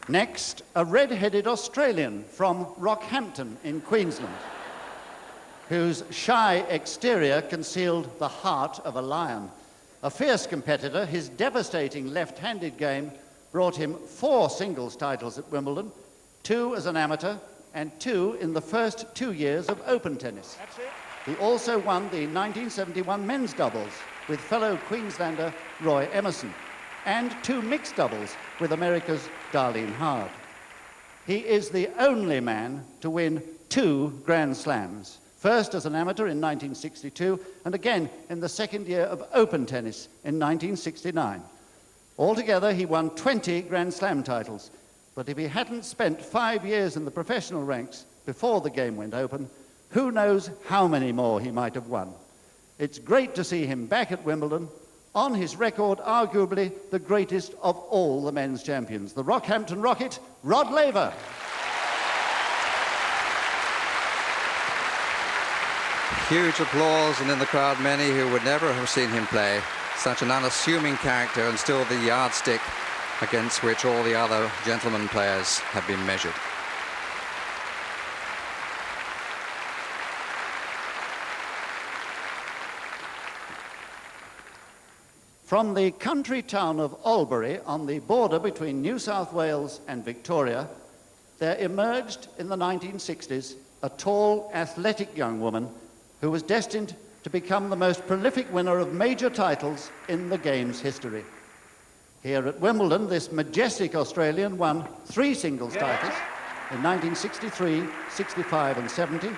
Next, a red-headed Australian from Rockhampton in Queensland, whose shy exterior concealed the heart of a lion. A fierce competitor, his devastating left-handed game brought him 4 singles titles at Wimbledon, 2 as an amateur and 2 in the first 2 years of open tennis. That's it. He also won the 1971 men's doubles with fellow Queenslander Roy Emerson, and 2 mixed doubles with America's Darlene Hard. He is the only man to win 2 Grand Slams, first as an amateur in 1962 and again in the second year of open tennis in 1969. Altogether, he won 20 Grand Slam titles, but if he hadn't spent 5 years in the professional ranks before the game went open, who knows how many more he might have won. It's great to see him back at Wimbledon, on his record, arguably the greatest of all the men's champions, the Rockhampton Rocket, Rod Laver. Huge applause, and in the crowd many who would never have seen him play. Such an unassuming character, and still the yardstick against which all the other gentlemen players have been measured. From the country town of Albury, on the border between New South Wales and Victoria, there emerged in the 1960s a tall, athletic young woman who was destined to become the most prolific winner of major titles in the game's history. Here at Wimbledon, this majestic Australian won 3 singles titles in 1963, 65 and 70,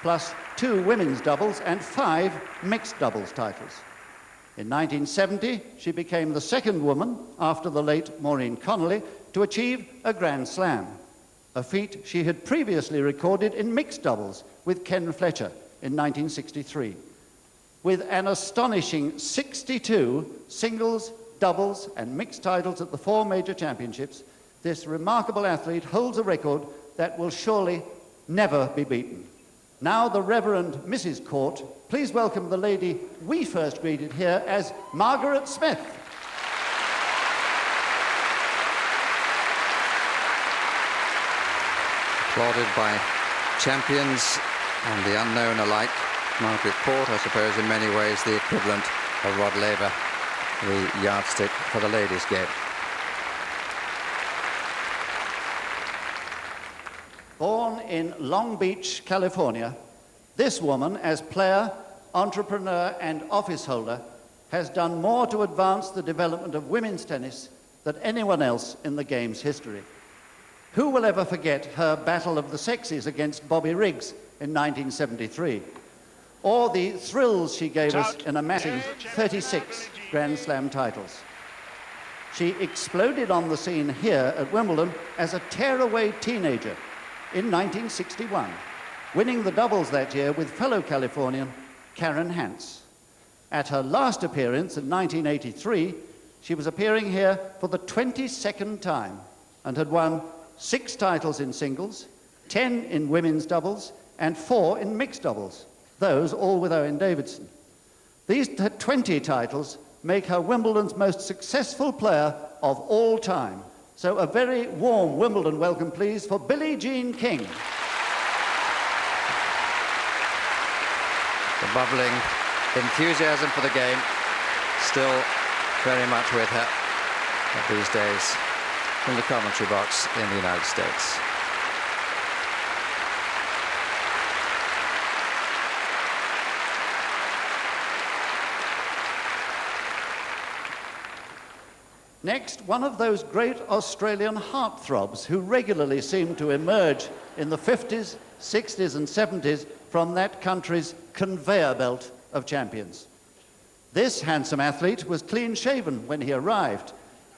plus 2 women's doubles and 5 mixed doubles titles. In 1970, she became the second woman, after the late Maureen Connolly, to achieve a Grand Slam, a feat she had previously recorded in mixed doubles with Ken Fletcher in 1963. With an astonishing 62 singles, doubles, and mixed titles at the 4 major championships, this remarkable athlete holds a record that will surely never be beaten. Now the Reverend Mrs. Court, please welcome the lady we first greeted here as Margaret Smith. Applauded by champions and the unknown alike. Margaret Court, I suppose, in many ways the equivalent of Rod Laver, the yardstick for the ladies' game. Born in Long Beach, California, this woman, as player, entrepreneur, and office holder, has done more to advance the development of women's tennis than anyone else in the game's history. Who will ever forget her battle of the sexes against Bobby Riggs in 1973? Or the thrills she gave us in amassing 36 Grand Slam titles. She exploded on the scene here at Wimbledon as a tearaway teenager in 1961, winning the doubles that year with fellow Californian Karen Hance. At her last appearance in 1983, she was appearing here for the 22nd time and had won 6 titles in singles, 10 in women's doubles, and 4 in mixed doubles, those all with Owen Davidson. These 20 titles make her Wimbledon's most successful player of all time. So a very warm Wimbledon welcome, please, for Billie Jean King. The bubbling enthusiasm for the game still very much with her these days from the commentary box in the United States. Next, one of those great Australian heartthrobs who regularly seem to emerge in the 50s, 60s and 70s from that country's conveyor belt of champions. This handsome athlete was clean-shaven when he arrived,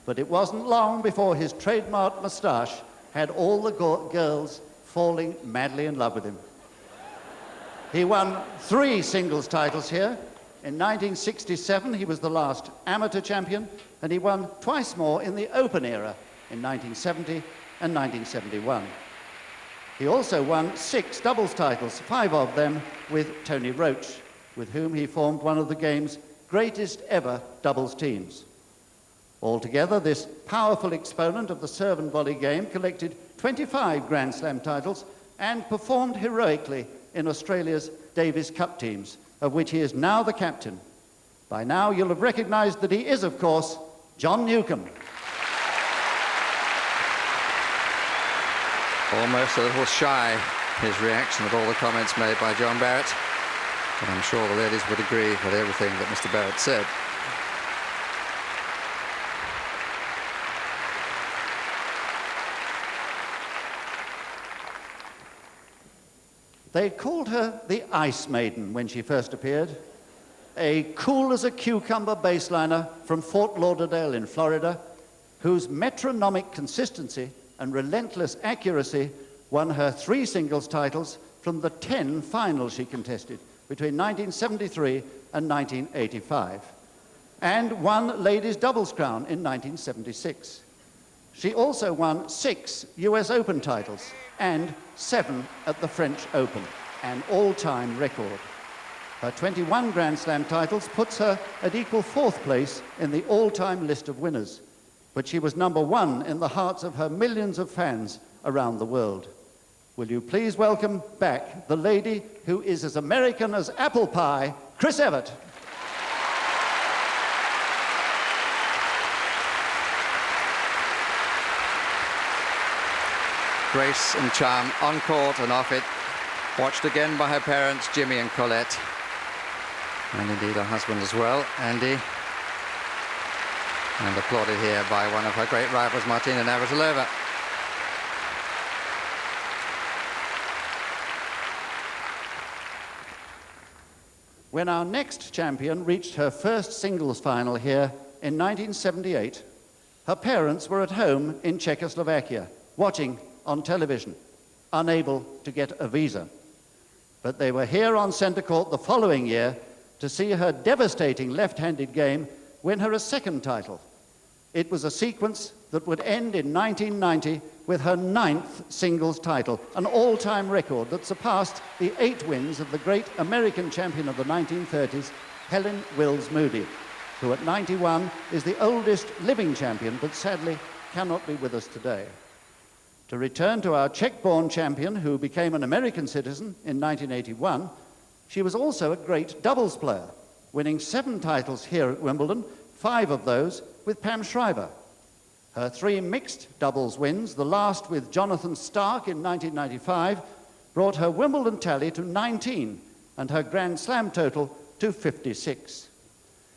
but it wasn't long before his trademark moustache had all the girls falling madly in love with him. He won 3 singles titles here. In 1967, he was the last amateur champion, and he won twice more in the open era in 1970 and 1971. He also won 6 doubles titles, 5 of them with Tony Roach, with whom he formed one of the game's greatest ever doubles teams. Altogether, this powerful exponent of the serve and volley game collected 25 Grand Slam titles and performed heroically in Australia's Davis Cup teams, of which he is now the captain. By now, you'll have recognised that he is, of course, John Newcombe. Almost a little shy, his reaction of all the comments made by John Barrett. But I'm sure the ladies would agree with everything that Mr. Barrett said. They called her the Ice Maiden when she first appeared, a cool-as-a-cucumber baseliner from Fort Lauderdale in Florida, whose metronomic consistency and relentless accuracy won her 3 singles titles from the 10 finals she contested between 1973 and 1985, and won ladies' doubles crown in 1976. She also won 6 US Open titles and 7 at the French Open, an all-time record. Her 21 Grand Slam titles puts her at equal 4th place in the all-time list of winners, but she was number 1 in the hearts of her millions of fans around the world. Will you please welcome back the lady who is as American as apple pie, Chris Evert. Grace and charm on court and off it, watched again by her parents, Jimmy and Colette, and indeed her husband as well, Andy, and applauded here by one of her great rivals, Martina Navratilova. When our next champion reached her first singles final here in 1978, her parents were at home in Czechoslovakia, watching on television, unable to get a visa. But they were here on centre court the following year to see her devastating left-handed game win her a 2nd title. It was a sequence that would end in 1990 with her 9th singles title, an all-time record that surpassed the 8 wins of the great American champion of the 1930s, Helen Wills Moody, who at 91 is the oldest living champion, but sadly cannot be with us today. To return to our Czech-born champion, who became an American citizen in 1981, she was also a great doubles player, winning 7 titles here at Wimbledon, 5 of those with Pam Shriver. Her 3 mixed doubles wins, the last with Jonathan Stark in 1995, brought her Wimbledon tally to 19 and her Grand Slam total to 56.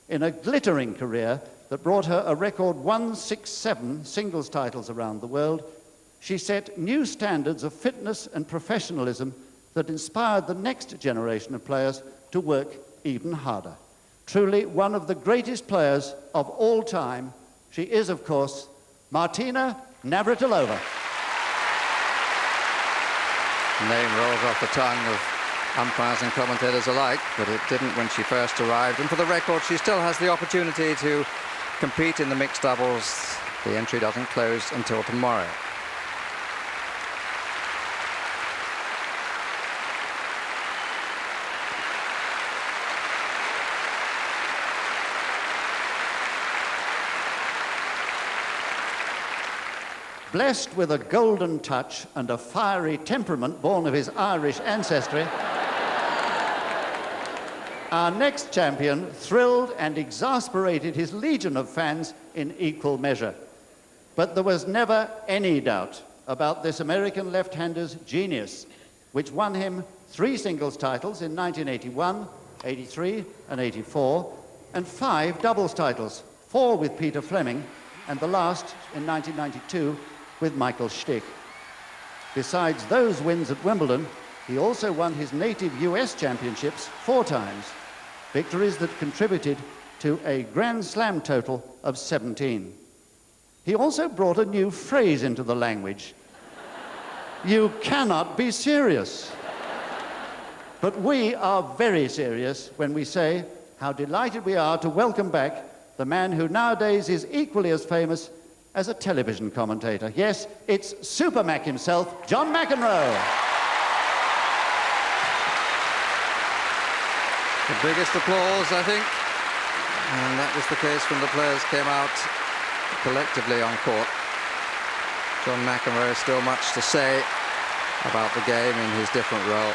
In a glittering career that brought her a record 167 singles titles around the world, she set new standards of fitness and professionalism that inspired the next generation of players to work even harder. Truly one of the greatest players of all time. She is, of course, Martina Navratilova. The name rolls off the tongue of umpires and commentators alike, but it didn't when she first arrived. And for the record, she still has the opportunity to compete in the mixed doubles. The entry doesn't close until tomorrow. Blessed with a golden touch and a fiery temperament born of his Irish ancestry, our next champion thrilled and exasperated his legion of fans in equal measure. But there was never any doubt about this American left-hander's genius, which won him 3 singles titles in 1981, 83 and 84, and 5 doubles titles, 4 with Peter Fleming, and the last in 1992 with Michael Stich. Besides those wins at Wimbledon, he also won his native US championships 4 times, victories that contributed to a Grand Slam total of 17. He also brought a new phrase into the language. You cannot be serious. But we are very serious when we say how delighted we are to welcome back the man who nowadays is equally as famous as a television commentator. Yes, it's Super Mac himself, John McEnroe. The biggest applause, I think, and that was the case when the players came out collectively on court. John McEnroe has still much to say about the game in his different role.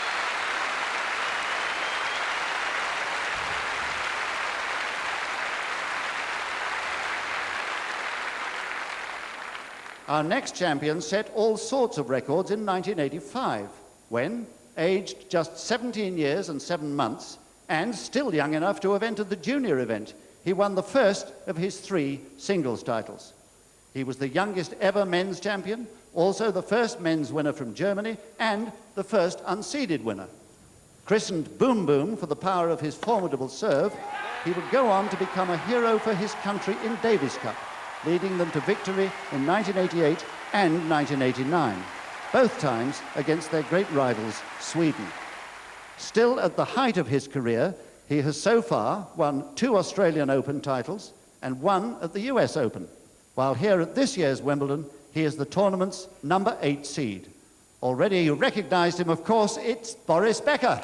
Our next champion set all sorts of records in 1985, when, aged just 17 years and 7 months, and still young enough to have entered the junior event, he won the first of his 3 singles titles. He was the youngest ever men's champion, also the first men's winner from Germany, and the first unseeded winner. Christened Boom Boom for the power of his formidable serve, he would go on to become a hero for his country in Davis Cup, leading them to victory in 1988 and 1989, both times against their great rivals, Sweden. Still at the height of his career, he has so far won 2 Australian Open titles and 1 at the US Open, while here at this year's Wimbledon, he is the tournament's number 8 seed. Already you recognized him, of course, it's Boris Becker.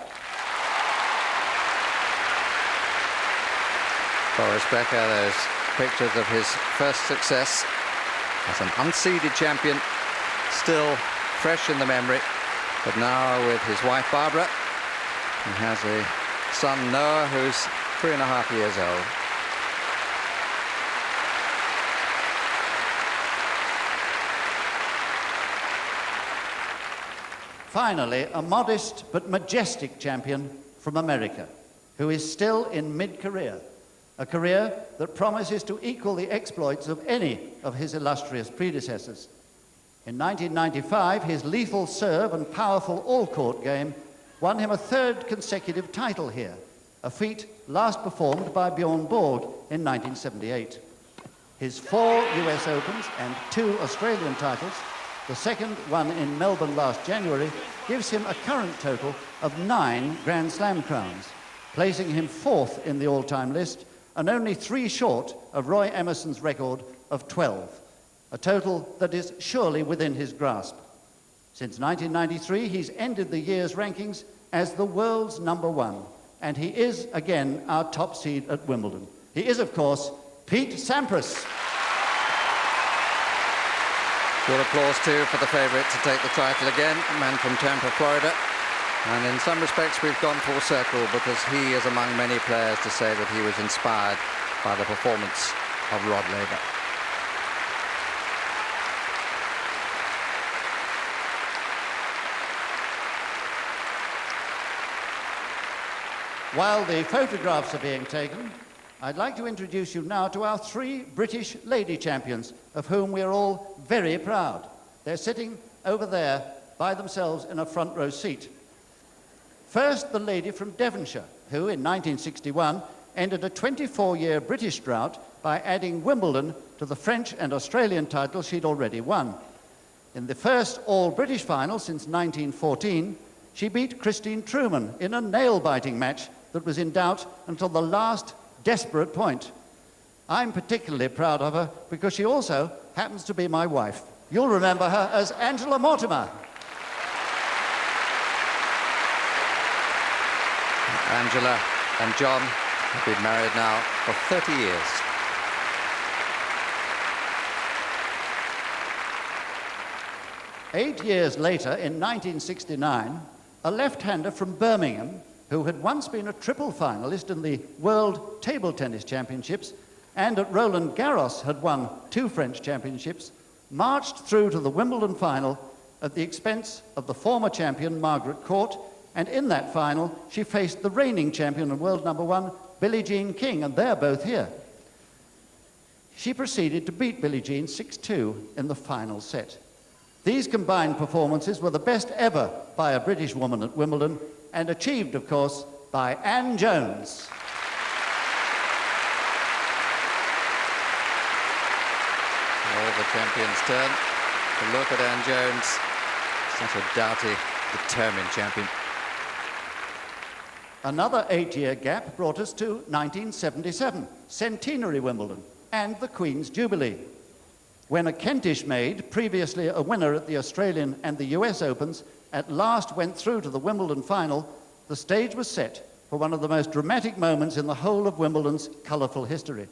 Boris Becker, those pictures of his first success as an unseeded champion, still fresh in the memory, but now with his wife Barbara, he has a son Noah who's 3.5 years old. Finally, a modest but majestic champion from America, who is still in mid-career, a career that promises to equal the exploits of any of his illustrious predecessors. In 1995, his lethal serve and powerful all-court game won him a 3rd consecutive title here, a feat last performed by Bjorn Borg in 1978. His 4 US Opens and 2 Australian titles, the second one in Melbourne last January, gives him a current total of 9 Grand Slam crowns, placing him 4th in the all-time list and only 3 short of Roy Emerson's record of 12, a total that is surely within his grasp. Since 1993, he's ended the year's rankings as the world's number 1, and he is, again, our top seed at Wimbledon. He is, of course, Pete Sampras. Good applause, too, for the favourite to take the title again, a man from Tampa, Florida. And in some respects, we've gone full circle because he is among many players to say that he was inspired by the performance of Rod Laver. While the photographs are being taken, I'd like to introduce you now to our 3 British lady champions, of whom we are all very proud. They're sitting over there by themselves in a front row seat. First, the lady from Devonshire, who in 1961 ended a 24-year British drought by adding Wimbledon to the French and Australian titles she'd already won. In the first all-British final since 1914, she beat Christine Truman in a nail-biting match that was in doubt until the last desperate point. I'm particularly proud of her because she also happens to be my wife. You'll remember her as Angela Mortimer. Angela and John have been married now for 30 years. Eight years later, in 1969, a left-hander from Birmingham, who had once been a triple finalist in the World Table Tennis Championships and at Roland Garros had won 2 French championships, marched through to the Wimbledon final at the expense of the former champion, Margaret Court, and in that final, she faced the reigning champion and world number 1, Billie Jean King, and they're both here. She proceeded to beat Billie Jean 6-2 in the final set. These combined performances were the best ever by a British woman at Wimbledon, and achieved, of course, by Ann Jones. All the champions turn to look at Ann Jones, such a doughty, determined champion. Another 8-year gap brought us to 1977, Centenary Wimbledon, and the Queen's Jubilee, when a Kentish maid, previously a winner at the Australian and the US Opens, at last went through to the Wimbledon final. The stage was set for one of the most dramatic moments in the whole of Wimbledon's colourful history.